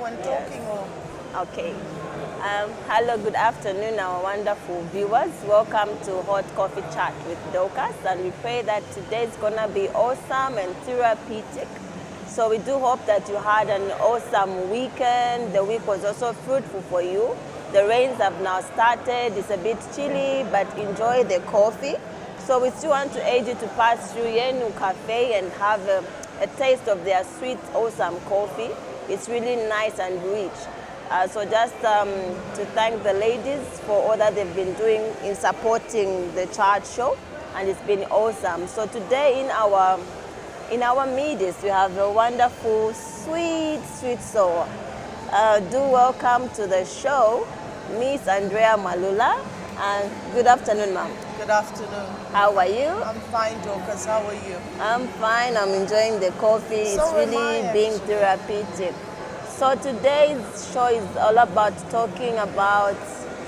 when talking or... Okay. Hello, good afternoon, our wonderful viewers. Welcome to Hot Coffee Chat with Dorcas, and we pray that today is going to be awesome and therapeutic. So we do hope that you had an awesome weekend. The week was also fruitful for you. The rains have now started. It's a bit chilly, but enjoy the coffee. So we still want to urge you to pass through Yenu Cafe and have a taste of their sweet, awesome coffee. It's really nice and rich. So just to thank the ladies for all that they've been doing in supporting the chart show, and it's been awesome. So today in our midst we have a wonderful, sweet soul. Do welcome to the show, Miss Andrea Malula, and good afternoon, ma'am. Good afternoon. How are you? I'm fine, Dorcas. How are you? I'm fine. I'm enjoying the coffee. So it's really being therapeutic. So today's show is all about talking about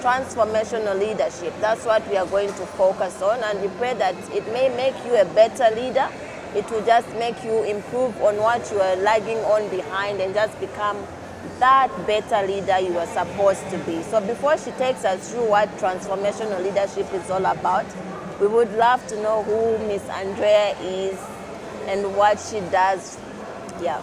transformational leadership. That's what we are going to focus on, and we pray that it may make you a better leader. It will just make you improve on what you are lagging on behind and just become that better leader you are supposed to be. So before she takes us through what transformational leadership is all about, we would love to know who Miss Andrea is and what she does. Yeah.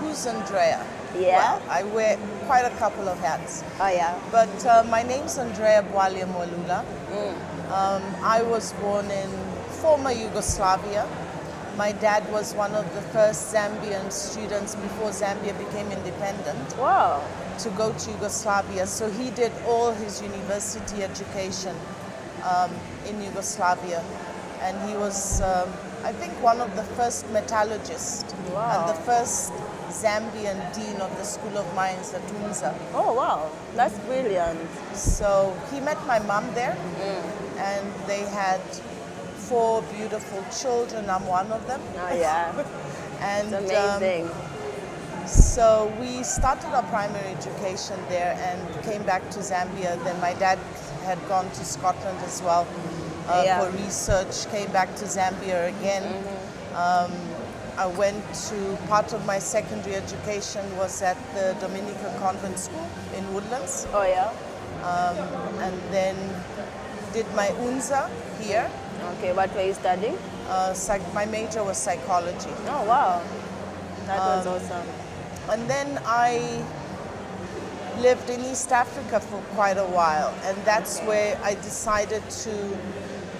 Who's Andrea? Yeah. Well, I wear quite a couple of hats. Oh, yeah. But my name's Andrea Bwalia Mwalula. I was born in former Yugoslavia. My dad was one of the first Zambian students before Zambia became independent. Wow. To go to Yugoslavia. So he did all his university education in Yugoslavia. And he was, I think, one of the first metallurgists. Wow. And the first Zambian dean of the School of Mines at UNZA. Oh, wow. That's brilliant. So he met my mom there, and they had 4 beautiful children. I'm one of them. Oh, yeah. And it's amazing. So we started our primary education there and came back to Zambia. Then my dad had gone to Scotland as well for research, came back to Zambia again. I went to, part of my secondary education was at the Dominican Convent School in Woodlands. Oh, yeah. And then did my UNZA here. Okay, what were you studying? My major was psychology. Oh, wow. That was awesome. And then I lived in East Africa for quite a while, and that's where I decided to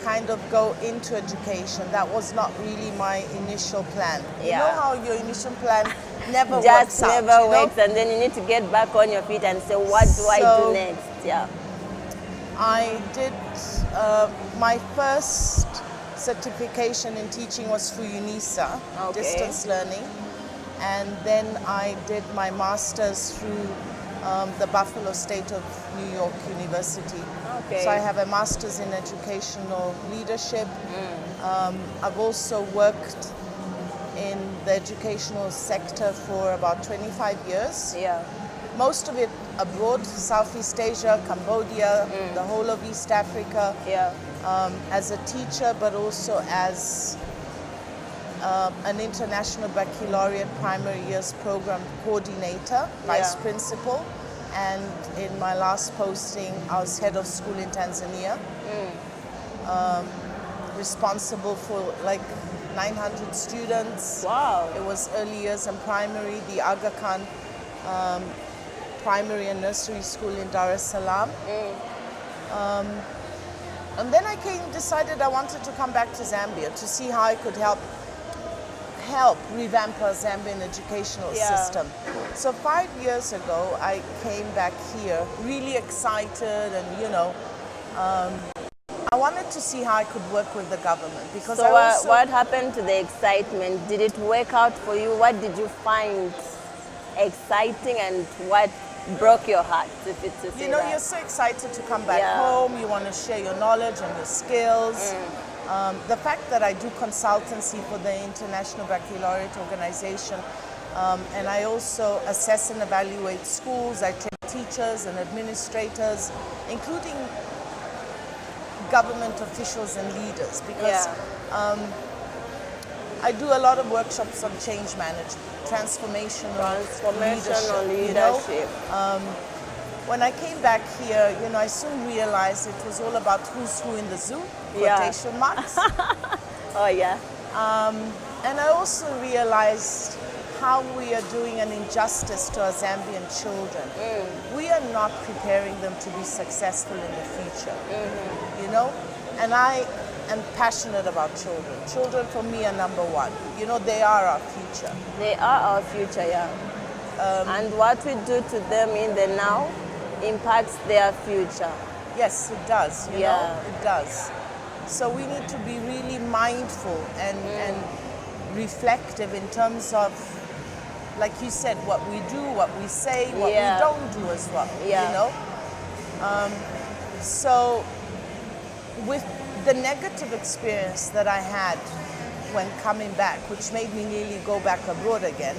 kind of go into education. That was not really my initial plan. You know how your initial plan never works out? Just never works, and then you need to get back on your feet and say, what do I do next? Yeah. I did my first certification in teaching was through UNISA, distance learning, and then I did my master's through the Buffalo State of New York University. So I have a master's in educational leadership. I've also worked in the educational sector for about 25 years. Yeah. Most of it abroad, Southeast Asia, Cambodia, the whole of East Africa, as a teacher, but also as an international baccalaureate primary years program coordinator, vice principal, and in my last posting, I was head of school in Tanzania, responsible for like 900 students. Wow. It was early years and primary, the Aga Khan primary and nursery school in Dar es Salaam. And then I decided I wanted to come back to Zambia to see how I could help revamp our Zambian educational system. So 5 years ago, I came back here really excited, and I wanted to see how I could work with the government, because so what happened to the excitement? Did it work out for you? What did you find exciting, and what broke your heart? You're so excited to come back home. You want to share your knowledge and your skills. The fact that I do consultancy for the International Baccalaureate Organization, and I also assess and evaluate schools. I train teachers and administrators, including government officials and leaders, because I do a lot of workshops on change management, transformational leadership. When I came back here, I soon realized it was all about who's who in the zoo, quotation marks. Oh, yeah. And I also realized how we are doing an injustice to our Zambian children. We are not preparing them to be successful in the future, And I am passionate about children. Children for me are number one. They are our future. They are our future, yeah. And what we do to them in the now impacts their future. Yes, it does. You know, it does. So we need to be really mindful and reflective in terms of, like you said, what we do, what we say, what we don't do as well. So with the negative experience that I had when coming back, which made me nearly go back abroad again,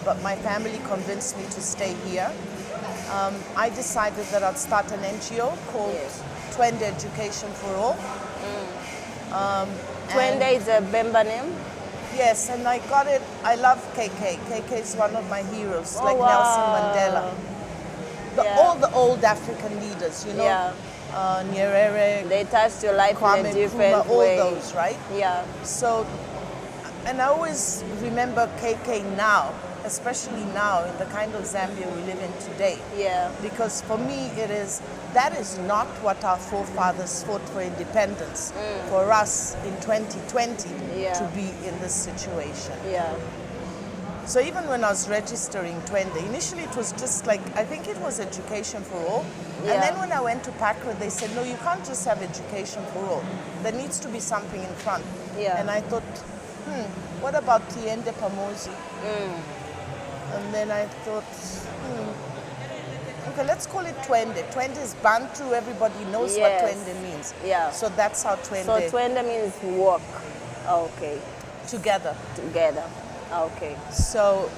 but my family convinced me to stay here. I decided that I'd start an NGO called Twende Education for All. Twende is a Bemba name? Yes, and I got it. I love KK. KK is one of my heroes, like Nelson Mandela. All the old African leaders, Nyerere, they touched your life Kwame in a different Nkrumah, all way. those, right? Yeah. So, and I always remember KK now, especially now in the kind of Zambia we live in today. Yeah. Because for me, that is not what our forefathers fought for independence. For us in 2020 to be in this situation. Yeah. So even when I was registering Twende, initially it was just like, I think it was education for all. Yeah. And then when I went to PACRA, they said, no, you can't just have education for all. There needs to be something in front. Yeah. And I thought, what about Tiende Pamosi? And then I thought, okay, let's call it Twende. Twende is Bantu, everybody knows what Twende means. Yeah. So that's how Twende. So Twende means walk. Okay. Together. Together. Okay. So,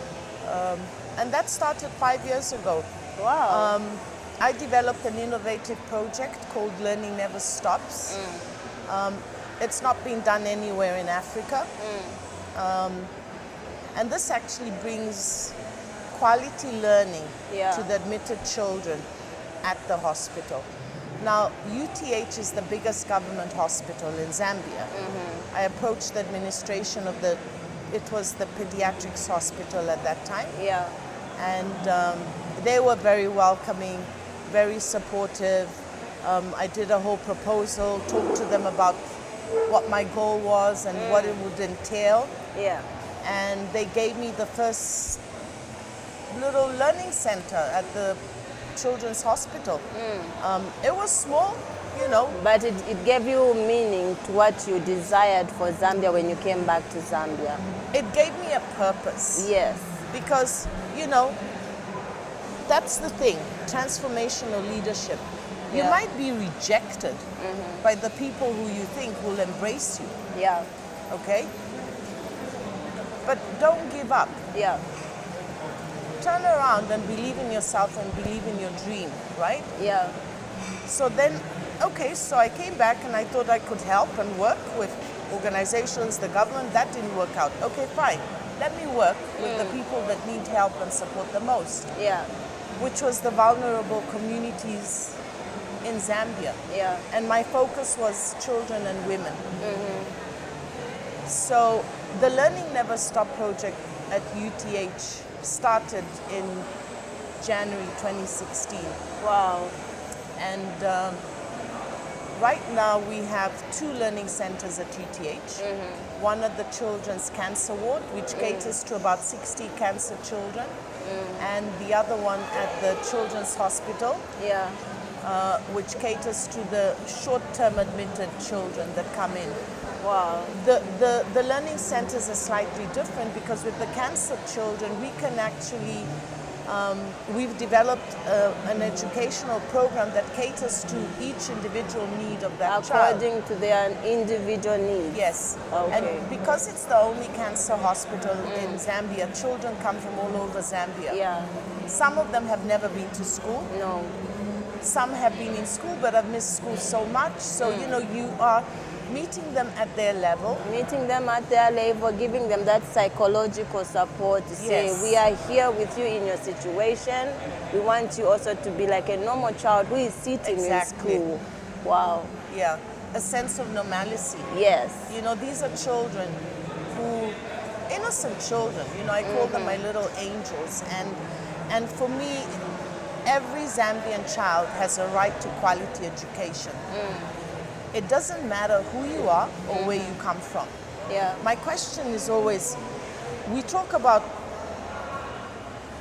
and that started 5 years ago. Wow. I developed an innovative project called Learning Never Stops. It's not been done anywhere in Africa. And this actually brings quality learning to the admitted children at the hospital. Now, UTH is the biggest government hospital in Zambia. I approached the administration of it was the pediatrics hospital at that time. Yeah. And they were very welcoming, very supportive. I did a whole proposal, talked to them about what my goal was and what it would entail. Yeah. And they gave me the first little learning center at the children's hospital. It was small, But it gave you meaning to what you desired for Zambia when you came back to Zambia. It gave me a purpose. Yes. Because, that's the thing, transformational leadership. You might be rejected by the people who you think will embrace you. Yeah. Okay? But don't give up. Yeah. Turn around and believe in yourself and believe in your dream, right? Yeah. So then, so I came back and I thought I could help and work with organizations, the government. That didn't work out. Okay, fine. Let me work with the people that need help and support the most. Yeah. Which was the vulnerable communities in Zambia. Yeah. And my focus was children and women. So the Learning Never Stop project at UTH started in January 2016. Wow. And right now we have 2 learning centers at UTH. One at the Children's Cancer Ward, which caters to about 60 cancer children. And the other one at the Children's Hospital, which caters to the short-term admitted children that come in. Wow. The learning centers are slightly different because with the cancer children, we can actually, we've developed an educational program that caters to each individual need of that child. According to their individual needs. Yes. Okay. And because it's the only cancer hospital in Zambia, children come from all over Zambia. Yeah. Some of them have never been to school. No. Some have been in school but have missed school so much. So, you are Meeting them at their level. Meeting them at their level, giving them that psychological support to say, Yes. we are here with you in your situation. We want you also to be like a normal child who is sitting Exactly. in school. Wow. Yeah, a sense of normalcy. Yes. You know, these are children who, innocent children, you know, I call them my little angels. And for me, every Zambian child has a right to quality education. It doesn't matter who you are or where you come from. Yeah. My question is always, we talk about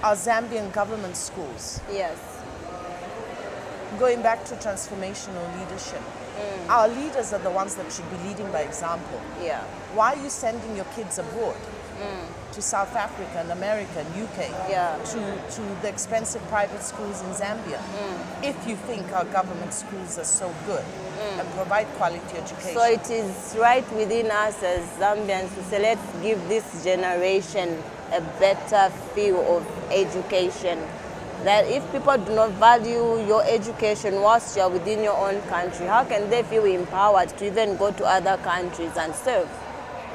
our Zambian government schools. Yes. Going back to transformational leadership, our leaders are the ones that should be leading by example. Yeah. Why are you sending your kids abroad? To South Africa and America and UK, Yeah. to the expensive private schools in Zambia, if you think our government schools are so good and provide quality education. So it is right within us as Zambians to say, let's give this generation a better feel of education. That if people do not value your education whilst you're within your own country, how can they feel empowered to even go to other countries and serve?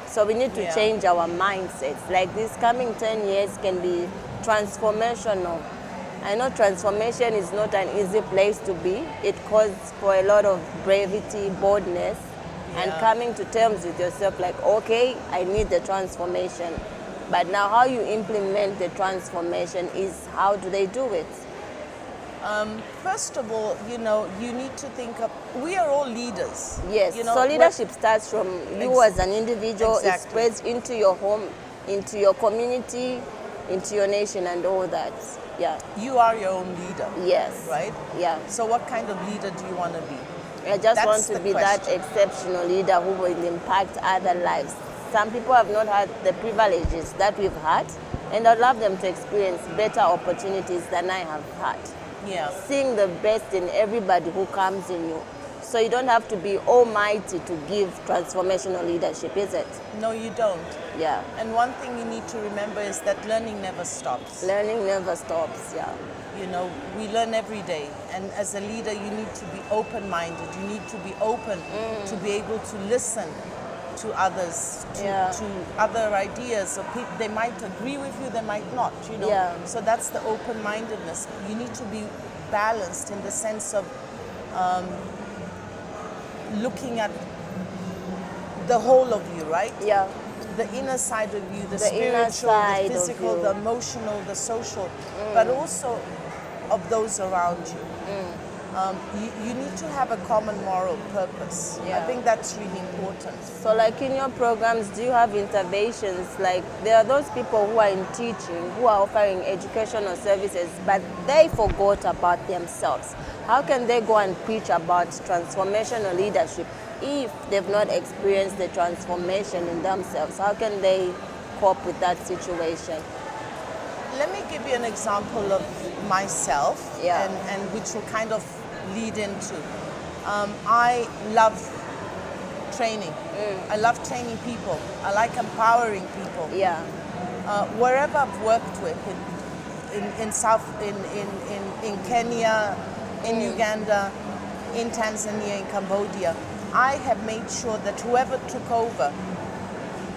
So we need to Yeah. change our mindsets. Like this coming 10 years can be transformational. I know transformation is not an easy place to be. It calls for a lot of bravery, boldness, and Yeah. coming to terms with yourself like, okay, I need the transformation. But now how you implement the transformation is how do they do it? First of all, you know, you need to think of, we are all leaders. Yes, You know, so we're- leadership starts from you as an individual, it Exactly. spreads into your home, into your community, into your nation and all that. Yeah, You are your own leader, yes. right? Yeah, So what kind of leader do you want to be? I just That's want to the be that question. exceptional leader who will impact other lives. Some people have not had the privileges that we've had, and I'd love them to experience better opportunities than I have had. Yeah. Seeing the best in everybody who comes in you. So you don't have to be almighty to give transformational leadership, is it? No, you don't. Yeah. And one thing you need to remember is that learning never stops. Learning never stops, yeah. You know, we learn every day. And as a leader, you need to be open-minded. You need to be open to be able to listen to others, Yeah. to other ideas. Or they might agree with you, they might not, you know. Yeah. So that's the open-mindedness. You need to be balanced in the sense of looking at the whole of you, right? Yeah. The inner side of you, the inner spiritual, side the of physical, you. the emotional, the social, but also of those around you. You need to have a common moral purpose. I Yeah. think that's really important. So like in your programs, do you have interventions? Like there are those people who are in teaching, who are offering educational services, but they forgot about themselves. How can they go and preach about transformational leadership if they've not experienced the transformation in themselves? How can they cope with that situation? Let me give you an example of myself, Yeah. and which will kind of lead into. I love training. I love training people. I like empowering people. Yeah. Wherever I've worked with, in Kenya, in Uganda, in Tanzania, in Cambodia, I have made sure that whoever took over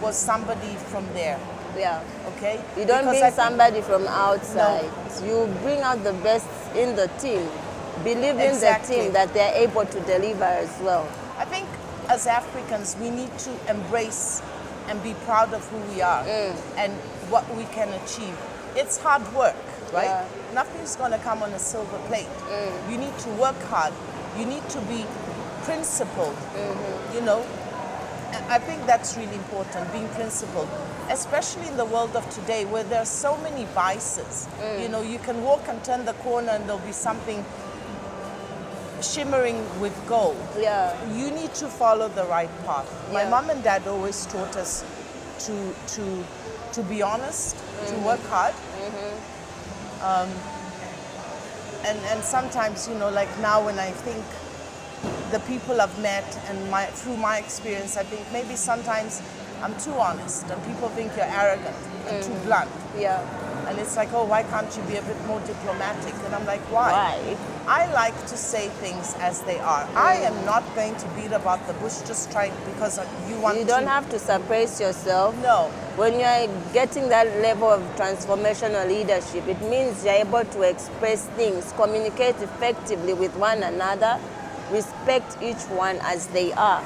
was somebody from there. Yeah. Okay? You don't Because bring I think- somebody from outside. You bring out the best in the team. Believe in Exactly. the team that they're able to deliver as well. I think as Africans, we need to embrace and be proud of who we are and what we can achieve. It's hard work, right? Yeah. Nothing's going to come on a silver plate. You need to work hard. You need to be principled, you know. And I think that's really important, being principled, especially in the world of today where there are so many vices. You know, you can walk and turn the corner and there'll be something shimmering with gold. Yeah. You need to follow the right path. My Yeah. mom and dad always taught us to be honest, to work hard. And sometimes, you know, like now when I think the people I've met and through my experience, I think maybe sometimes I'm too honest and people think you're arrogant and too blunt. Yeah. And it's like, oh, why can't you be a bit more diplomatic? And I'm like, why? Why? I like to say things as they are. I am not going to beat about the bush just trying because you want to. You don't have to suppress yourself. No. When you're getting that level of transformational leadership, it means you're able to express things, communicate effectively with one another, respect each one as they are.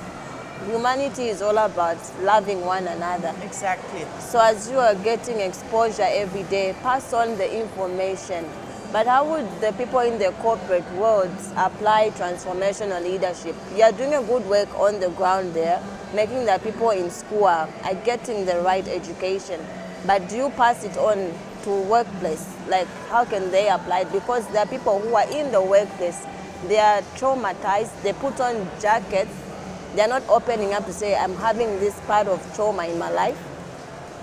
Humanity is all about loving one another. Exactly. So as you are getting exposure every day, pass on the information. But how would the people in the corporate world apply transformational leadership? You are doing a good work on the ground there, making the people in school are getting the right education. But do you pass it on to workplace? Like, how can they apply it? Because there are people who are in the workplace, they are traumatized, they put on jackets, they're not opening up to say, I'm having this part of trauma in my life.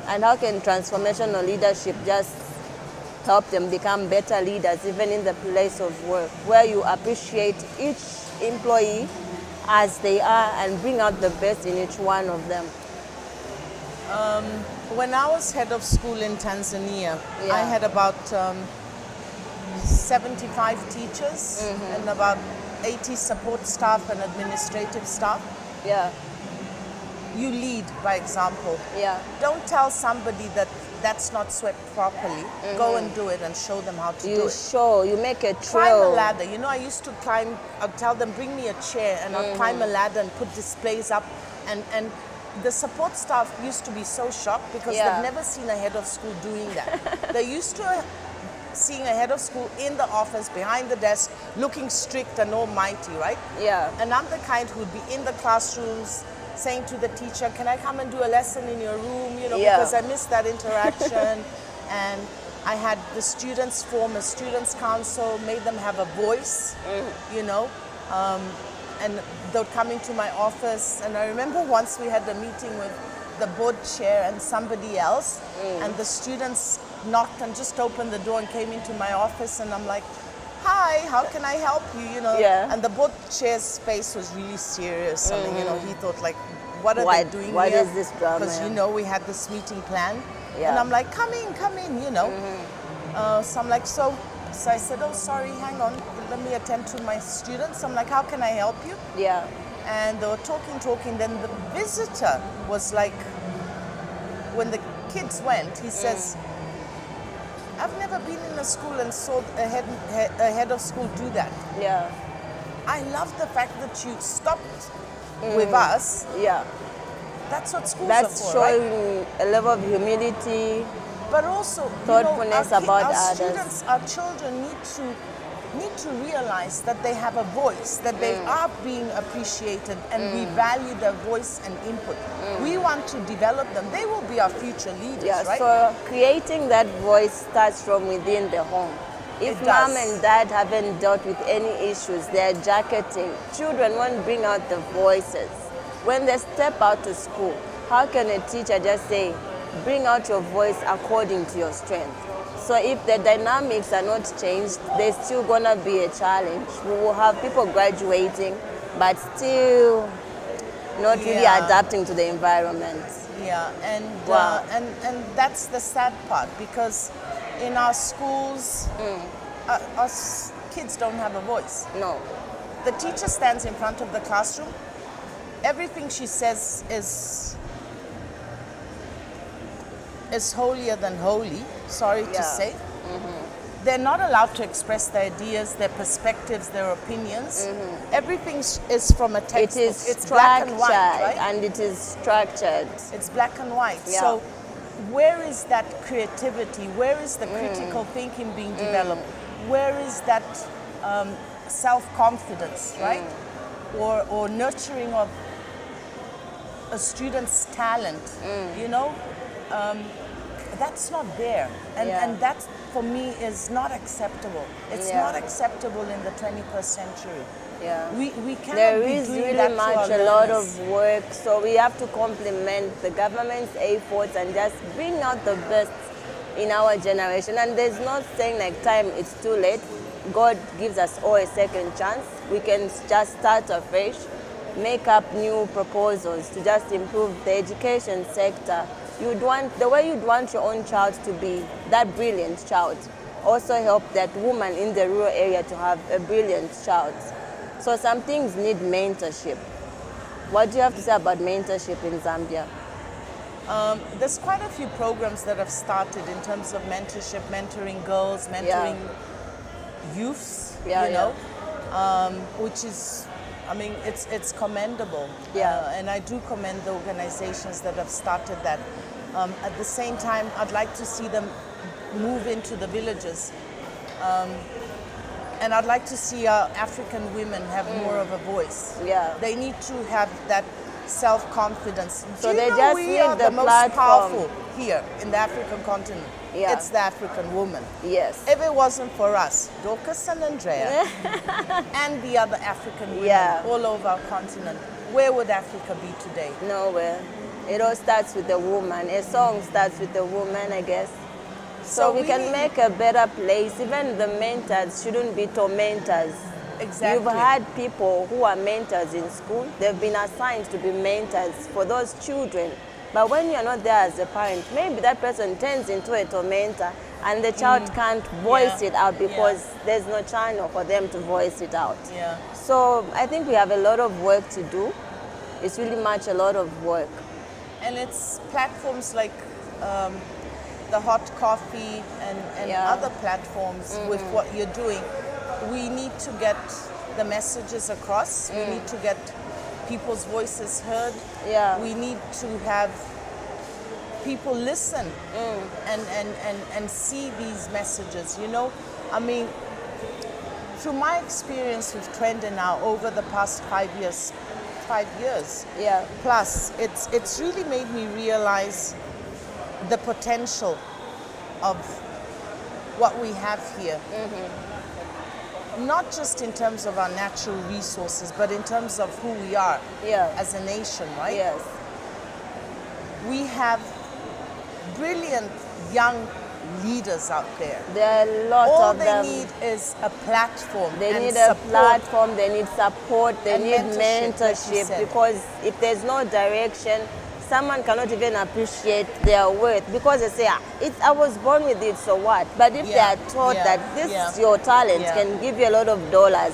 And how can transformational leadership just help them become better leaders, even in the place of work, where you appreciate each employee as they are and bring out the best in each one of them? When I was head of school in Tanzania, Yeah. I had about 75 teachers and about 80 support staff and administrative staff. Yeah, You lead by example. yeah, Don't tell somebody that that's not swept properly. Go and do it and show them how to do you it. show, you make a Climb a trail. ladder. You know, I used to climb, I'd tell them, bring me a chair, and I'd climb a ladder and put displays up. And the support staff used to be so shocked because Yeah. they've never seen a head of school doing that. They're used to seeing a head of school in the office, behind the desk, looking strict and almighty, right? Yeah, And I'm the kind who would be in the classrooms saying to the teacher, can I come and do a lesson in your room? You know, Yeah. because I missed that interaction. And I had the students form a students council, made them have a voice, you know. And they would come into my office. And I remember once we had a meeting with the board chair and somebody else, and the students knocked and just opened the door and came into my office, and I'm like, hi, how can I help you? You know, Yeah. and the board chair's face was really serious. I mean, you know, he thought like, what are What- they doing what here? is this drama? Because you know we had this meeting planned, Yeah. and I'm like, come in, you know. So I'm like, so I said, oh, sorry, hang on, let me attend to my students. I'm like, how can I help you? yeah, And they were talking. Then the visitor was like, when the kids went, he says, I've never been in a school and saw a head of school do that. yeah, I love the fact that you stopped with us. yeah. That's what schools That's are for, right? showing a level of humility. But also, Thoughtfulness about our others. students, our children need to realize that they have a voice, that they are being appreciated, and we value their voice and input. We want to develop them. They will be our future leaders, Yeah, right? so creating that voice starts from within the home. If It mom does. and dad haven't dealt with any issues, they're jacketing. Children won't bring out the voices. When they step out to school, how can a teacher just say, bring out your voice according to your strength? So if the dynamics are not changed, there's still gonna be a challenge. We will have people graduating, but still not really Yeah. adapting to the environment. Yeah, Wow. And that's the sad part, because in our schools, us kids don't have a voice. No. The teacher stands in front of the classroom. Everything she says is holier than holy, sorry to Yeah. say. They're not allowed to express their ideas, their perspectives, their opinions. Everything is from a It textbook. is It's black structured, and white, right? and it is structured. It's black and white. Yeah. So where is that creativity? Where is the critical thinking being developed? Where is that self-confidence, right? Or nurturing of a student's talent, you know? That's not there. Yeah. And that, for me, is not acceptable. It's Yeah. not acceptable in the 21st century. Yeah. We cannot There be is doing really that to much, our a lot learners. of work. So we have to complement the government's efforts and just bring out the best in our generation. And there's no saying like time, it's too late. God gives us all a second chance. We can just start afresh, make up new proposals to just improve the education sector the way you'd want your own child to be that brilliant child, also help that woman in the rural area to have a brilliant child. So some things need mentorship. What do you have to say about mentorship in Zambia? There's quite a few programs that have started in terms of mentorship, mentoring girls, mentoring youths, which is, I mean, it's commendable. And I do commend the organizations that have started that. At the same time, I'd like to see them move into the villages. And I'd like to see our African women have more of a voice. They need to have that self-confidence. So they just we need are the most platform. powerful here in the African continent. It's the African woman. Yes. If it wasn't for us, Dorcas and Andrea, and the other African women all over our continent, where would Africa be today? Nowhere. It all starts with the woman. A song starts with the woman, I guess. So we can make a better place. Even the mentors shouldn't be tormentors. Exactly. You've had people who are mentors in school. They've been assigned to be mentors for those children. But when you're not there as a parent, maybe that person turns into a tormentor and the child can't voice it out because there's no channel for them to voice it out. So I think we have a lot of work to do. It's really much a lot of work. And it's platforms like the hot coffee and other platforms with what you're doing. We need to get the messages across. We need to get people's voices heard. We need to have people listen and see these messages. You know, I mean, through my experience with Trenda now over the past 5 years plus, it's really made me realize the potential of what we have here. Not just in terms of our natural resources, but in terms of who we are as a nation, right? We have brilliant young leaders out there. There are a lot All of them. All they need is a platform. They and need support. a platform, they need support, they And need mentorship, like because if there's no direction, someone cannot even appreciate their worth because they say, I was born with it, so what? But if they are taught that this your talent can give you a lot of dollars,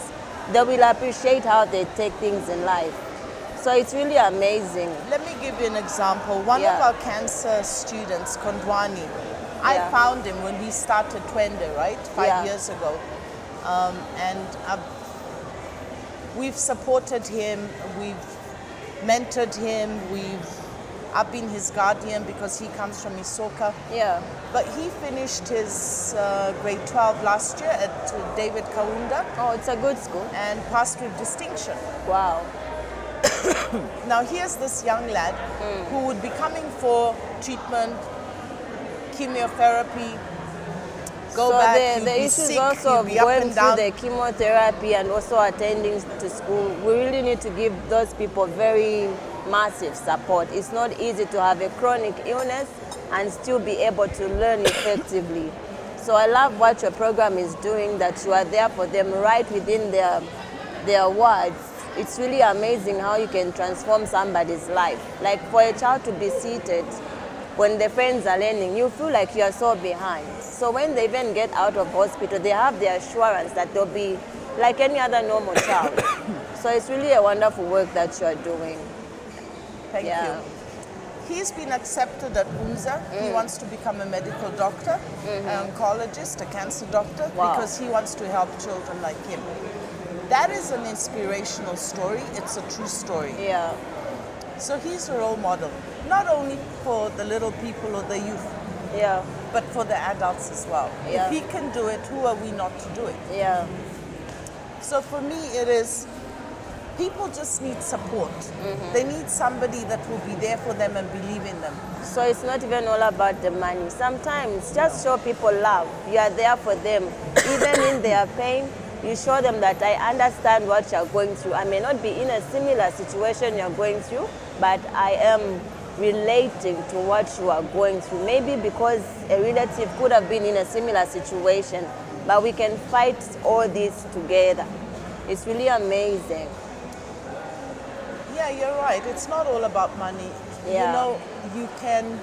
they will appreciate how they take things in life. So it's really amazing. Let me give you an example. One of our cancer students, Kondwani, I found him when we started Twende, right? 5 years ago. We've supported him, we've mentored him, I've been his guardian because he comes from Isoka. But he finished his grade 12 last year at David Kaunda. Oh, it's a good school. And passed with distinction. Wow. Now here's this young lad who would be coming for treatment, chemotherapy, go back, the issue is also of going through the chemotherapy and also attending to school. We really need to give those people very massive support. It's not easy to have a chronic illness and still be able to learn effectively. So I love what your program is doing, that you are there for them right within their wards. It's really amazing how you can transform somebody's life. Like for a child to be seated, when the friends are learning, you feel like you are so behind. So when they even get out of hospital, they have the assurance that they'll be like any other normal child. So it's really a wonderful work that you are doing. Thank you. He's been accepted at UNZA. He wants to become a medical doctor, an oncologist, a cancer doctor, because he wants to help children like him. That is an inspirational story. It's a true story. So he's a role model, not only for the little people or the youth, but for the adults as well. If he can do it, who are we not to do it? So for me, it is, people just need support. They need somebody that will be there for them and believe in them. So it's not even all about the money. Sometimes just show people love. You are there for them. Even in their pain, you show them that I understand what you're going through. I may not be in a similar situation you're going through, but I am relating to what you are going through. Maybe because a relative could have been in a similar situation, but we can fight all this together. It's really amazing. Yeah, you're right. It's not all about money. You know, you can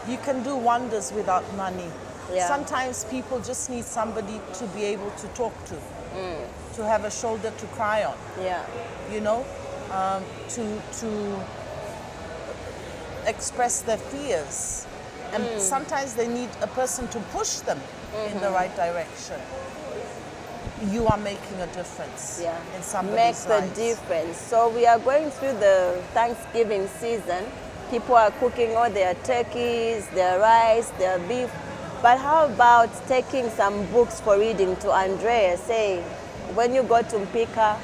You can do wonders without money. Yeah. Sometimes people just need somebody to be able to talk to have a shoulder to cry on. Yeah. You know, to express their fears. And sometimes they need a person to push them in the right direction. You are making a difference in somebody's lives. Make the difference. So we are going through the Thanksgiving season. People are cooking all their turkeys, their rice, their beef. But how about taking some books for reading to Andrea? Say, when you go to Mpika,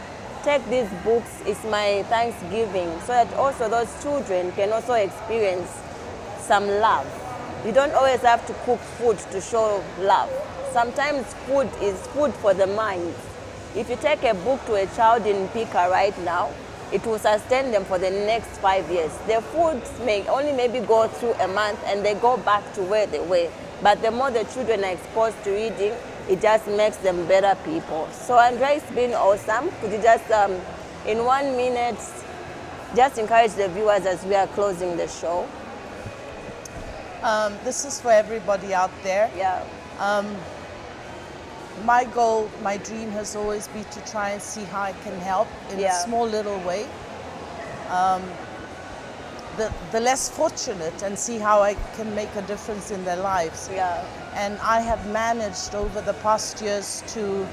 take these books, it's my Thanksgiving, so that also those children can also experience some love. You don't always have to cook food to show love. Sometimes food is food for the mind. If you take a book to a child in Mpika right now, it will sustain them for the next 5 years. Their food may only maybe go through a month and they go back to where they were. But the more the children are exposed to reading, it just makes them better people. So Andrea, it's been awesome. Could you just, in 1 minute, just encourage the viewers as we are closing the show? This is for everybody out there. Yeah. My goal, my dream has always been to try and see how I can help in a small little way. The less fortunate, and see how I can make a difference in their lives. Yeah. And I have managed over the past years to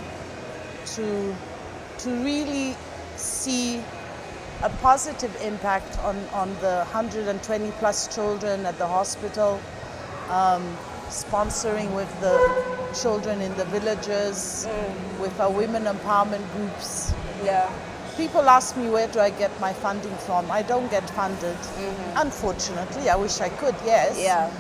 really see a positive impact on the 120 plus children at the hospital, sponsoring with the children in the villages, with our women empowerment groups. Yeah. People ask me, where do I get my funding from? I don't get funded, unfortunately. I wish I could, yes. Yeah.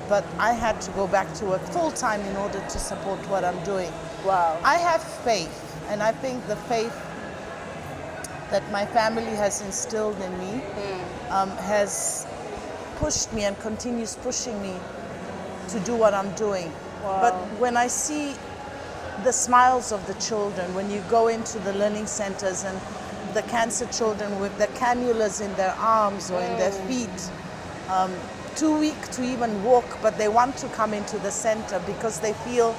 But I had to go back to work full-time in order to support what I'm doing. Wow. I have faith, and I think the faith that my family has instilled in me has pushed me and continues pushing me to do what I'm doing. Wow. But when I see the smiles of the children, when you go into the learning centers and the cancer children with the cannulas in their arms or in their feet, too weak to even walk, but they want to come into the center because they feel,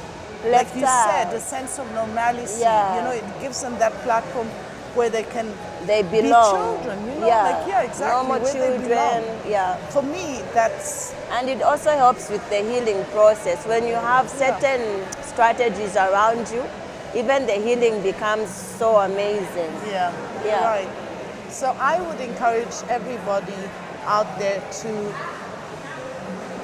like you said, a sense of normalcy. Yeah. You know, it gives them that platform where they can belong. Be children, you know, exactly, normal where children. they belong. Yeah. For me, that's... And it also helps with the healing process. When you have certain strategies around you, even the healing becomes so amazing. Yeah, right. So I would encourage everybody out there to,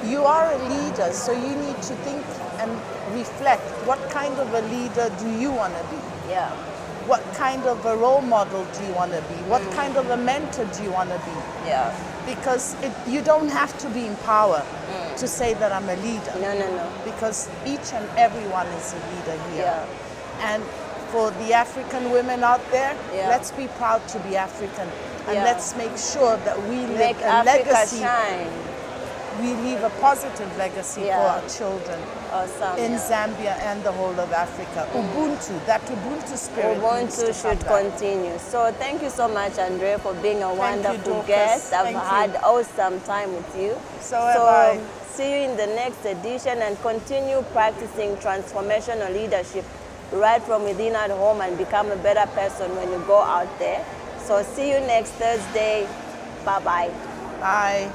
you are a leader, so you need to think and reflect, what kind of a leader do you want to be? Yeah. What kind of a role model do you want to be? What kind of a mentor do you want to be? Yeah. Because you don't have to be in power to say that I'm a leader. No. Because each and everyone is a leader here. Yeah. And for the African women out there, let's be proud to be African. And let's make sure that we leave a legacy. Shine. We leave a positive legacy for our children in Zambia and the whole of Africa. Ubuntu, that Ubuntu spirit. Ubuntu should continue. So thank you so much, Andrea, for being a wonderful guest. I've had awesome time with you. So have I. See you in the next edition, and continue practicing transformational leadership right from within at home and become a better person when you go out there. So see you next Thursday. Bye-bye. Bye.